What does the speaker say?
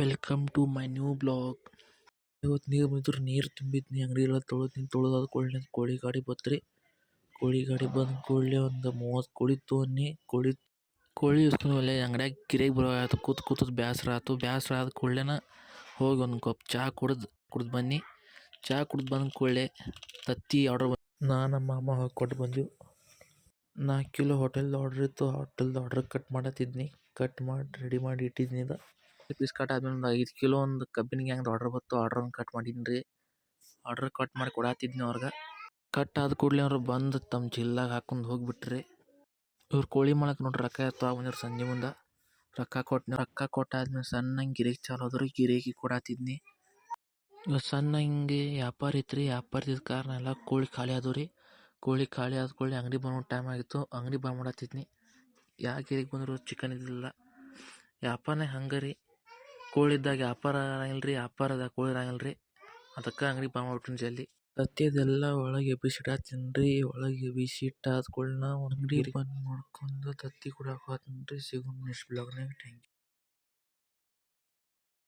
Welcome to my new blog. ಇವತ್ತು ನೀರು ಬಂದಿದ್ರು, ನೀರು ತುಂಬಿದ್ನಿ ಅಂಗಡಿ ತೊಳೆದಾದ ಕೂಡಲೇ ಕೋಳಿ ಗಾಡಿ ಬತ್ರಿ. ಕೋಳಿ ಗಾಡಿ ಬಂದ ಕೂಡಲೇ ಒಂದು 30 ಕೋಳಿ ತೊಗೊಂಡ್ನಿ. ಕೋಳಿ ಇಸ್ಕೊಂಡ್ಮೇಲೆ ಅಂಗಡಿಯಾಗ ಗಿರಾಕಿ ಬರೋ ಆಯ್ತು. ಕೂತು ಬೇಸರ ಆದ ಕೂಡಲೇನ ಹೋಗಿ ಒಂದು ಕಪ್ ಚಹಾ ಕುಡ್ದು ಬನ್ನಿ. ಚಹಾ ಕುಡ್ದು ಬಂದ ಕೂಡಲೇ ತತ್ತಿ ಆರ್ಡರ್ ನಾನು ನಮ್ಮ ಮಾಮ ಹೋಗಿ ಕೊಟ್ಟು ಬಂದ್ವಿ. 4 ಕಿಲೋ ಹೋಟೆಲ್ದು ಆರ್ಡ್ರ್ ಇತ್ತು. ಆರ್ಡ್ರ್ ಕಟ್ ರೆಡಿ ಮಾಡಿ ಇಟ್ಟಿದ್ನಿ. ಪೀಸ್ ಕಟ್ ಆದ್ಮೇಲೆ ಒಂದು 5 ಕಿಲೋ ಒಂದು ಕಬ್ಬಿನ ಗ್ಯಾಂಗ್ದು ಆರ್ಡರ್ ಬಂತು. ಆರ್ಡ್ರನ್ನು ಕಟ್ ಮಾಡಿದ್ನಿ. ಆರ್ಡ್ರ್ ಕಟ್ ಮಾಡಿ ಕೊಡಾತಿದ್ನಿ ಅವ್ರಿಗೆ. ಕಟ್ ಆದ ಕೂಡಲೇ ಅವ್ರು ಬಂದು ತಮ್ಮ ಚೀಲದಾಗ ಹಾಕೊಂಡು ಹೋಗಿಬಿಟ್ರಿ. ಇವ್ರು ಕೋಳಿ ಮಾಲಕ್ ನೋಡ್ರಿ ರೊಕ್ಕ ತೊಗೊಂಬಂದಿರು ಸಂಜೆ ಮುಂದೆ. ರೊಕ್ಕ ಕೊಟ್ಟಾದ್ಮೇಲೆ ಸಣ್ಣಂಗೆ ಗಿರಾಕಿ ಚಾಲು ಆದ್ರು. ಗಿರಾಕಿ ಕೊಡಾತಿದ್ನಿ. ಇವತ್ತು ಸಣ್ಣ ಹಿಂಗೆ ವ್ಯಾಪಾರ ಇತ್ತು. ವ್ಯಾಪಾರದ ಕಾರಣ ಎಲ್ಲ ಕೋಳಿ ಖಾಲಿ ಆದವು ರೀ. ಕೋಳಿ ಖಾಲಿ ಆದ ಕೂಡಲೇ ಅಂಗಡಿ ಬಂದು ಟೈಮ್ ಆಗಿತ್ತು. ಅಂಗಡಿ ಬಂದ್ ಮಾಡತ್ತಿದ್ನಿ. ಯಾಕೆ ಗಿರಾಕಿ ಬಂದರು? ಚಿಕನ್ ಇದ್ದಿಲ್ಲ. ವ್ಯಾಪಾರನೇ ಹಂಗೆ ರೀ. ಕೋಳಿ ಇದ್ದಾಗ ವ್ಯಾಪಾರ ಇಲ್ರಿ, ವ್ಯಾಪಾರದ ಕೋಳಿ ಇರಂಗಿಲ್ರಿ. ಅದಕ್ಕೆ ಅಂಗಡಿ ಬಂದ್ ಮಾಡ್ಬಿಟ್ಟಿನಿ ಜಲ್ದಿ. ತತ್ತಿದೆಲ್ಲ ಒಳಗೆ ಎಬ್ಬಿಸಿಟ್ಟಾತೀನಿ. ಒಳಗೆ ಎಬ್ಬಿಸಿಟ್ಟಾದ ಕೂಡಲೇ ಅಂಗಡಿ ಬಂದ್ ಮಾಡ್ಕೊಂಡು ತತ್ತಿ ಕುಡಿಯಾಕ ಹೋಗ್ತೀನಿ. ಸಿಗೋಣ ನೆಕ್ಸ್ಟ್ ಬ್ಲಾಗ್ನಾಗ. Thank you.